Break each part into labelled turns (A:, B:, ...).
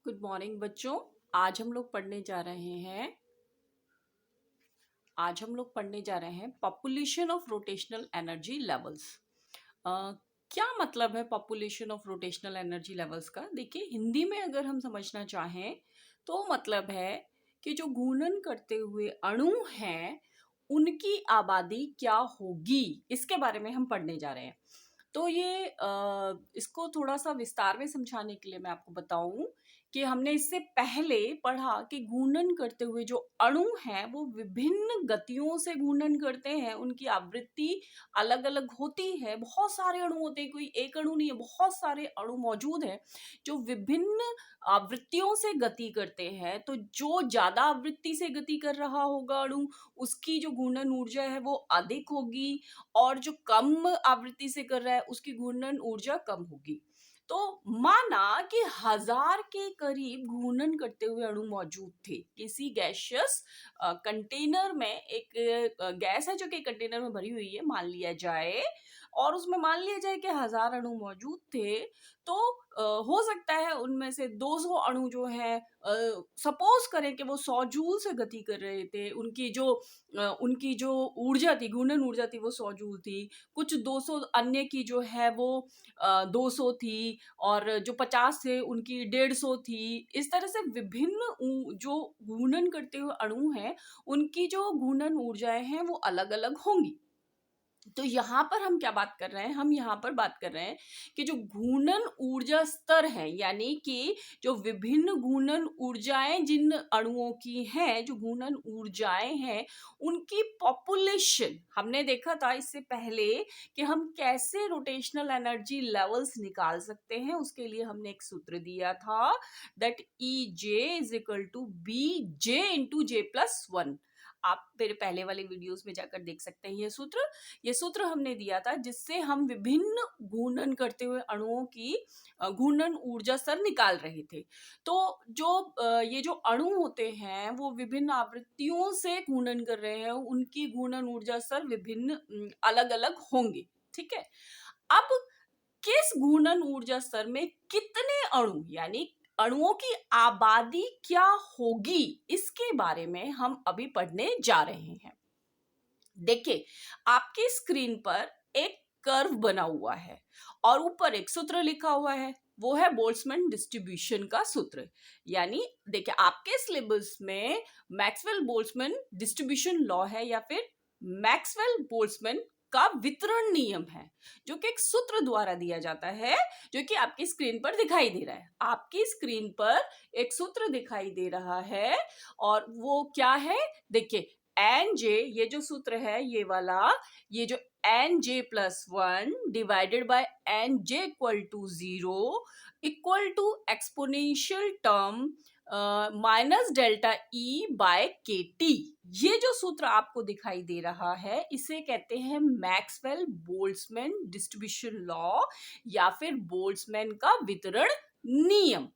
A: Good morning बच्चों। आज हम लोग पढ़ने जा रहे हैं population of rotational energy levels. क्या मतलब है population of rotational energy levels का? देखिए, हिंदी में अगर हम समझना चाहें तो मतलब है कि जो घूर्णन करते हुए अणु हैं उनकी आबादी क्या होगी, इसके बारे में हम पढ़ने जा रहे हैं। तो ये इसको थोड़ा सा विस्तार में समझाने के लिए मैं आपको बताऊं कि हमने इससे पहले पढ़ा कि घूर्णन करते हुए जो अणु हैं वो विभिन्न गतियों से घूर्णन करते हैं। उनकी आवृत्ति अलग अलग होती है। बहुत सारे अणु होते हैं, कोई एक अणु नहीं है, बहुत सारे अणु मौजूद हैं जो विभिन्न आवृत्तियों से गति करते हैं। तो जो ज्यादा आवृत्ति से गति कर रहा होगा अणु, उसकी जो घूर्णन ऊर्जा है वो अधिक होगी, और जो कम आवृत्ति से कर रहा है उसकी घूर्णन ऊर्जा कम होगी। तो माना कि 1000 के करीब घूर्णन करते हुए अणु मौजूद थे किसी गैसियस कंटेनर में। एक गैस है जो कि कंटेनर में भरी हुई है, मान लिया जाए, और उसमें मान लिया जाए कि 1000 अणु मौजूद थे। तो हो सकता है उनमें से 200 अणु जो है, सपोज करें कि वो 100 जूल से गति कर रहे थे। उनकी जो ऊर्जा थी, घूर्णन ऊर्जा थी, वो 100 जूल थी। कुछ 200 अन्य की जो है वो 200 थी, और जो 50 थे उनकी 150 थी। इस तरह से विभिन्न जो घूर्णन करते हुए अणु हैं उनकी जो घूर्णन ऊर्जाएं हैं वो अलग अलग होंगी। तो यहाँ पर हम क्या बात कर रहे हैं? हम यहाँ पर बात कर रहे हैं कि जो घूर्णन ऊर्जा स्तर है, यानी कि जो विभिन्न घूर्णन ऊर्जाएं जिन अणुओं की हैं, जो घूर्णन ऊर्जाएं हैं, उनकी पॉपुलेशन। हमने देखा था इससे पहले कि हम कैसे रोटेशनल एनर्जी लेवल्स निकाल सकते हैं। उसके लिए हमने एक सूत्र दिया था, that E J is equal to B J into J plus one. आप मेरे पहले वाले वीडियोस में जाकर देख सकते हैं ये सूत्र हमने दिया था, जिससे हम विभिन्न घूर्णन करते हुए अणुओं की घूर्णन ऊर्जा स्तर निकाल रहे थे। तो ये जो अणु होते हैं वो विभिन्न आवृत्तियों से घूर्णन कर रहे हैं, उनकी घूर्णन ऊर्जा स्तर विभिन्न अलग अलग होंगे। ठीक है। अब किस घूर्णन ऊर्जा स्तर में कितने अणु, यानी अणुओं की आबादी क्या होगी, इसके बारे में हम अभी पढ़ने जा रहे हैं। देखिए, आपकी स्क्रीन पर एक कर्व बना हुआ है और ऊपर एक सूत्र लिखा हुआ है, वो है बोल्ट्जमैन डिस्ट्रीब्यूशन का सूत्र। यानी देखिए, आपके सिलेबस में मैक्सवेल बोल्ट्जमैन डिस्ट्रीब्यूशन लॉ है, या फिर मैक्सवेल बोल्ट्जमैन का वितरण नियम है, जो कि एक सूत्र द्वारा दिया जाता है, जो कि आपकी स्क्रीन पर दिखाई दे रहा है। आपकी स्क्रीन पर एक सूत्र दिखाई दे रहा है, और वो क्या है? देखिए, एन जे, ये जो सूत्र है ये वाला, ये जो N J plus one divided by N J equal to 0 equal to exponential term minus delta E by K T. ये जो सूत्र आपको दिखाई दे रहा है इसे कहते हैं मैक्सवेल बोल्ट्जमैन डिस्ट्रीब्यूशन लॉ, या फिर बोल्ट्जमैन का वितरण नियम।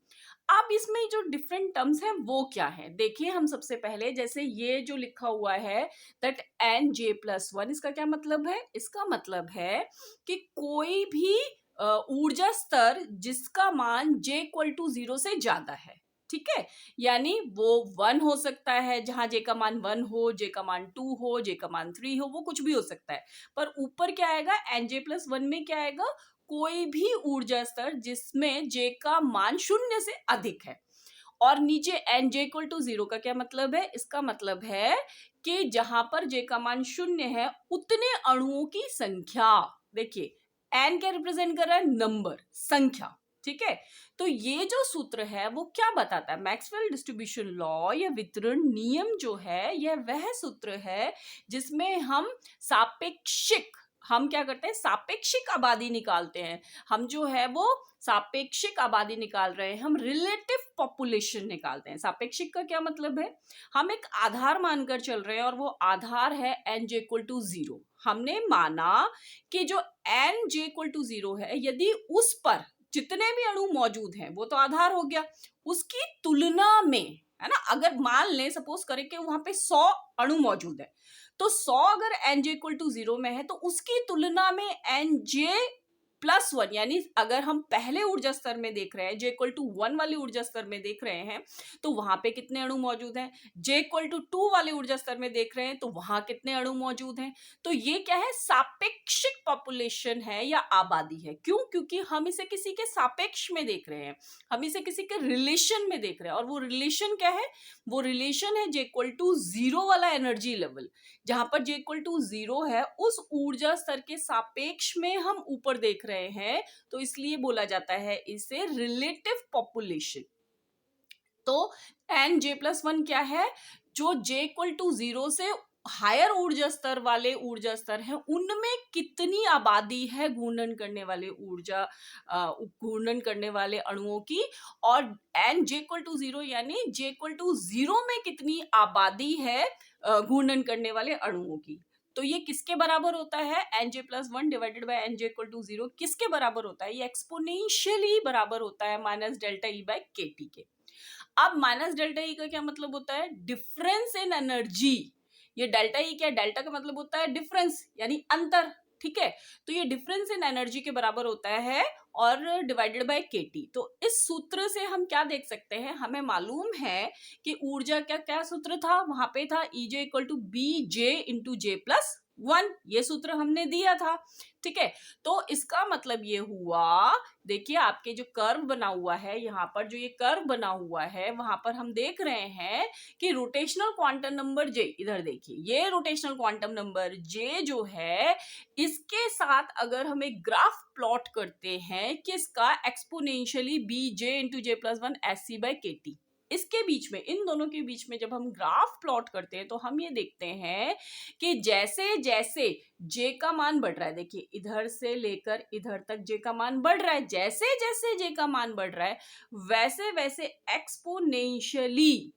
A: अब इसमें जो डिफरेंट टर्म्स हैं वो क्या है? देखिए, हम सबसे पहले जैसे ये जो लिखा हुआ है that N J plus one, इसका क्या मतलब है? इसका मतलब है कि कोई भी ऊर्जा स्तर जिसका मान जे इक्वल टू 0 से ज्यादा है। ठीक है। यानी वो 1 हो सकता है, जहां जे का मान 1 हो, जे का मान 2 हो, जे का मान 3 हो, वो कुछ भी हो सकता है। पर ऊपर क्या आएगा? एन जे प्लस वन में क्या आएगा? कोई भी ऊर्जा स्तर जिसमें जे का मान 0 से अधिक है। और नीचे एन जे इक्वल टू 0 का क्या मतलब है? इसका मतलब है कि जहां पर जे का मान 0 है उतने अणुओं की संख्या। देखिए, एन क्या रिप्रेजेंट कर रहा है? नंबर, संख्या। ठीक है। तो ये जो सूत्र है वो क्या बताता है? मैक्सवेल डिस्ट्रीब्यूशन लॉ या वितरण नियम जो है, यह वह सूत्र है जिसमें हम क्या करते हैं? सापेक्षिक आबादी निकालते हैं। हम जो है वो सापेक्षिक आबादी निकाल रहे हैं, हम रिलेटिव पॉपुलेशन निकालते हैं। सापेक्षिक का क्या मतलब है? हम एक आधार मानकर चल रहे हैं, और वो आधार है एन जे इक्वल टू 0। हमने माना कि जो एन जे इक्वल टू 0 है, यदि उस पर जितने भी अणु मौजूद हैं, वो तो आधार हो गया, उसकी तुलना में, है ना, अगर मान लें, सपोज करें कि वहां पे 100 अणु मौजूद है, तो 100 अगर एन जे इक्वल टू 0 में है तो उसकी तुलना में एन जे प्लस वन, यानी अगर हम पहले ऊर्जा स्तर में देख रहे हैं, जे इक्वल टू वन वाले ऊर्जा स्तर में देख रहे हैं, तो वहां पे कितने अणु मौजूद हैं। जे इक्वल टू टू वाले ऊर्जा स्तर में देख रहे हैं तो वहां कितने अणु मौजूद हैं। तो ये क्या है, सापेक्षिक पॉपुलेशन है या आबादी है। क्यों? क्योंकि हम इसे किसी के सापेक्ष में देख रहे हैं, हम इसे किसी के रिलेशन में देख रहे हैं। और वो रिलेशन क्या है, वो रिलेशन है जे इक्वल टू जीरो वाला एनर्जी लेवल। जहां पर जे इक्वल टू जीरो है, उस ऊर्जा स्तर के सापेक्ष में हम ऊपर देख रहे हैं, तो इसलिए बोला जाता है इसे रिलेटिव पॉपुलेशन। तो एन जे प्लस वन क्या है, जो जे इक्वल टू जीरो से हायर ऊर्जा स्तर वाले ऊर्जा स्तर हैं, उनमें कितनी आबादी है घूर्णन करने वाले घूर्णन करने वाले अणुओं की। और N J equal to zero यानी जे इक्वल टू जीरो में कितनी आबादी है घूर्णन करने वाले अणुओं की। तो ये किसके बराबर होता है, N J plus one divided by N J equal to zero किसके बराबर होता है, ये एक्सपोनेंशियली बराबर होता है minus delta E by K T के। अब माइनस डेल्टा ई का क्या मतलब होता है, डिफरेंस इन एनर्जी। ये डेल्टा ई क्या, डेल्टा का मतलब होता है डिफरेंस यानी अंतर, ठीक है। तो ये डिफरेंस इन एनर्जी के बराबर होता है और डिवाइडेड बाय केटी। तो इस सूत्र से हम क्या देख सकते हैं, हमें मालूम है कि ऊर्जा क्या क्या सूत्र था वहां पे था, E J equal to B J into J plus one, ये सूत्र हमने दिया था, ठीक है। तो इसका मतलब ये हुआ, देखिए आपके जो कर्व बना हुआ है, यहाँ पर जो ये कर्व बना हुआ है वहां पर हम देख रहे हैं कि रोटेशनल क्वांटम नंबर जे, इधर देखिए ये रोटेशनल क्वांटम नंबर जे जो है, इसके साथ अगर हम एक ग्राफ प्लॉट करते हैं किसका, exponentially B J into J plus one S C by K T, इसके बीच में, इन दोनों के बीच में जब हम ग्राफ प्लॉट करते हैं तो हम ये देखते हैं कि जैसे जैसे जे का मान बढ़ रहा है, देखिए इधर से लेकर इधर तक जे का मान बढ़ रहा है, जैसे जैसे जे का मान बढ़ रहा है वैसे वैसे एक्सपोनेंशियली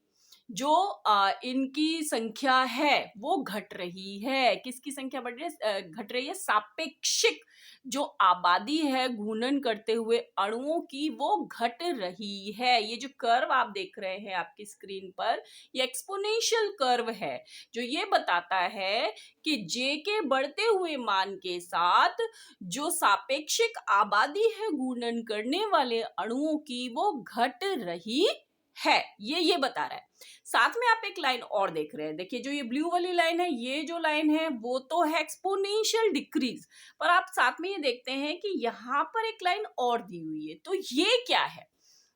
A: जो इनकी संख्या है वो घट रही है। किसकी संख्या बढ़ रही है, घट रही है, सापेक्षिक जो आबादी है घूर्णन करते हुए अणुओं की वो घट रही है। ये जो कर्व आप देख रहे हैं आपकी स्क्रीन पर, ये एक्सपोनेंशियल कर्व है जो ये बताता है कि जे के बढ़ते हुए मान के साथ जो सापेक्षिक आबादी है घूर्णन करने वाले अणुओं की वो घट रही है, ये बता रहा है। साथ में आप एक लाइन और देख रहे हैं, देखिए जो ये ब्लू वाली लाइन है, ये जो लाइन है वो तो है एक्सपोनेंशियल डिक्रीज, पर आप साथ में ये देखते हैं कि यहाँ पर एक लाइन और दी हुई है, तो ये क्या है।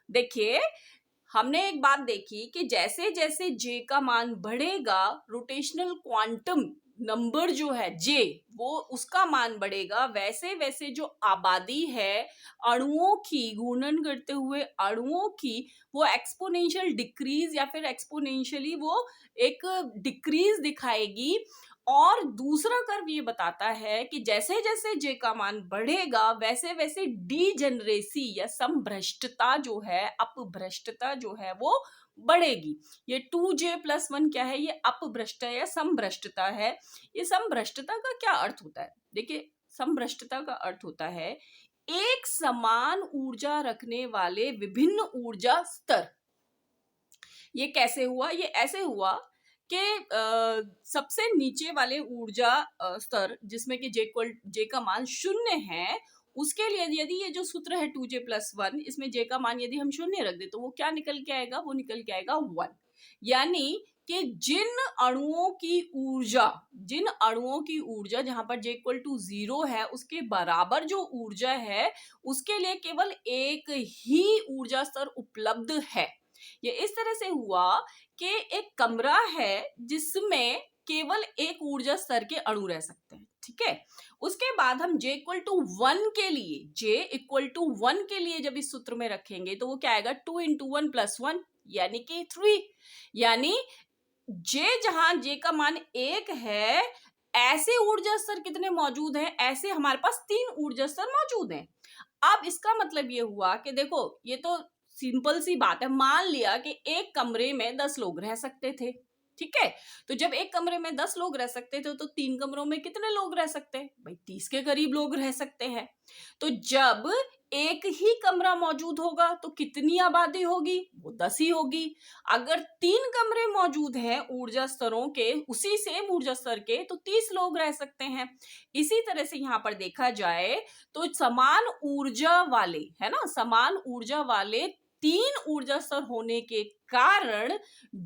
A: देखिए हमने एक बात देखी कि जैसे जैसे जे का मान बढ़ेगा, रोटेशनल क्वांटम नंबर जो है जे, वो उसका मान बढ़ेगा, वैसे वैसे जो आबादी है अणुओं की, घूर्णन करते हुए अणुओं की, वो एक्सपोनेंशियल डिक्रीज या फिर एक्सपोनेंशियली वो एक डिक्रीज दिखाएगी। और दूसरा कर्व ये बताता है कि जैसे जैसे जे का मान बढ़ेगा वैसे वैसे डीजेनरेसी या समभ्रष्टता जो है, अपभ्रष्टता जो है वो बढ़ेगी। ये टू जे प्लस वन क्या है, ये अपभ्रष्टता या समभ्रष्टता है। ये समभ्रष्टता का क्या अर्थ होता है, देखिए समभ्रष्टता का अर्थ होता है एक समान ऊर्जा रखने वाले विभिन्न ऊर्जा स्तर। ये कैसे हुआ, ये ऐसे हुआ कि सबसे नीचे वाले ऊर्जा स्तर जिसमें कि जे का मान शून्य है, उसके लिए यदि ये जो सूत्र है टू जे प्लस वन, इसमें जे का मान यदि हम शून्य रख दे तो वो क्या निकल के आएगा, वो निकल के आएगा वन। यानी कि जिन अणुओं की ऊर्जा जहां पर जे इक्वल टू जीरो है उसके बराबर जो ऊर्जा है, उसके लिए केवल एक ही ऊर्जा स्तर उपलब्ध है। ये इस तरह से हुआ कि एक कमरा है जिसमें केवल एक ऊर्जा स्तर के अणु रह सकते हैं, ठीक है। उसके बाद हम जे इक्वल टू वन के लिए जब इस सूत्र में रखेंगे तो वो क्या आएगा, two into one plus one यानी कि थ्री। यानी जहां जे का मान एक है, ऐसे ऊर्जा स्तर कितने मौजूद हैं, ऐसे हमारे पास तीन ऊर्जा स्तर मौजूद हैं। अब इसका मतलब ये हुआ कि देखो ये तो सिंपल सी बात है, मान लिया कि एक कमरे में 10 लोग रह सकते थे, ठीक है। तो जब एक कमरे में 10 लोग रह सकते थे तो तीन कमरों में कितने लोग रह सकते हैं भाई, 30 के करीब लोग रह सकते हैं। तो जब एक ही कमरा मौजूद होगा तो कितनी आबादी होगी? वो 10 ही होगी। अगर 3 कमरे मौजूद हैं ऊर्जा स्तरों के, उसी सेम ऊर्जा स्तर के, तो 30 लोग रह सकते हैं। इसी तरह से यहाँ पर देखा जाए तो समान ऊर्जा वाले, है ना, समान ऊर्जा वाले 3 ऊर्जा स्तर होने के कारण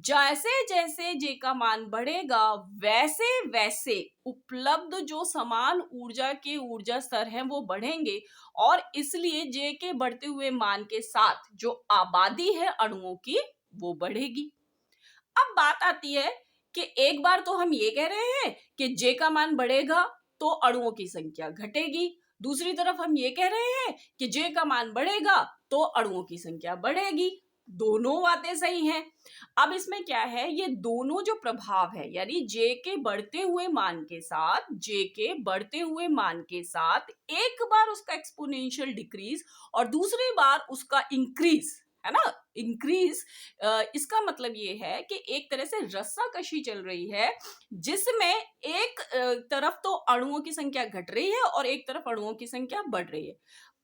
A: जैसे जैसे जे का मान बढ़ेगा वैसे वैसे उपलब्ध जो समान ऊर्जा के ऊर्जा स्तर हैं वो बढ़ेंगे, और इसलिए जे के बढ़ते हुए मान के साथ जो आबादी है अणुओं की वो बढ़ेगी। अब बात आती है कि एक बार तो हम ये कह रहे हैं कि जे का मान बढ़ेगा तो अणुओं की संख्या घटेगी, दूसरी तरफ हम ये कह रहे हैं कि जे का मान बढ़ेगा तो अणुओं की संख्या बढ़ेगी। दोनों बातें सही हैं। अब इसमें क्या है, ये दोनों जो प्रभाव है, यानी जे के बढ़ते हुए मान के साथ, जे के बढ़ते हुए मान के साथ एक बार उसका एक्सपोनेंशियल डिक्रीज और दूसरी बार उसका इंक्रीज, है ना, इंक्रीज। इसका मतलब ये है कि एक तरह से रस्साकशी चल रही है जिसमें एक तरफ तो अणुओं की संख्या घट रही है और एक तरफ अणुओं की संख्या बढ़ रही है,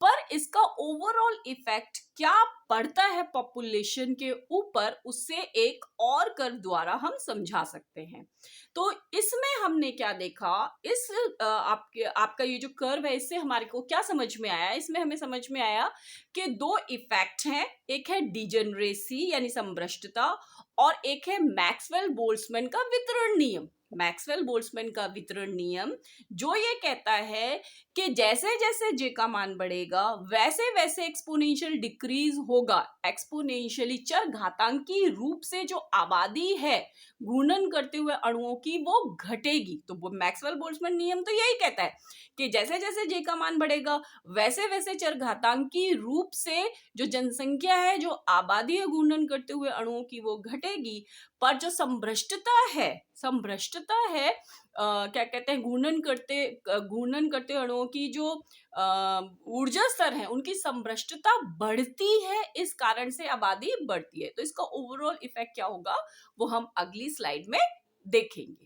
A: पर इसका ओवरऑल इफेक्ट क्या पड़ता है पॉपुलेशन के ऊपर, उससे एक और कर्व द्वारा हम समझा सकते हैं। तो इसमें हमने क्या देखा, इस आपका ये जो कर्व है इससे हमारे को क्या समझ में आया, इसमें हमें समझ में आया कि दो इफेक्ट हैं, एक है डिजेनरेसी यानी संभ्रष्टता और एक है मैक्सवेल बोल्ट्जमैन का वितरण नियम। मैक्सवेल बोल्ट्जमैन का वितरण नियम जो ये कहता है कि जैसे जैसे जे का मान बढ़ेगा वैसे वैसे एक्सपोनेंशियल डिक्रीज होगा, एक्सपोनेंशियली चर घातांकी रूप से जो आबादी है घूर्णन करते हुए अणुओं की वो घटेगी। तो वो मैक्सवेल बोल्ट्जमैन नियम तो यही कहता है कि जैसे जैसे जे का मान बढ़ेगा वैसे वैसे चर घातांकी रूप से जो जनसंख्या है, जो आबादी है घूर्णन करते हुए अणुओं की वो घटेगी, पर जो संभ्रष्टता है क्या कहते हैं, घूर्णन करते अणुओं की जो ऊर्जा स्तर है उनकी संभ्रष्टता बढ़ती है, इस कारण से आबादी बढ़ती है। तो इसका ओवरऑल इफेक्ट क्या होगा वो हम अगली स्लाइड में देखेंगे।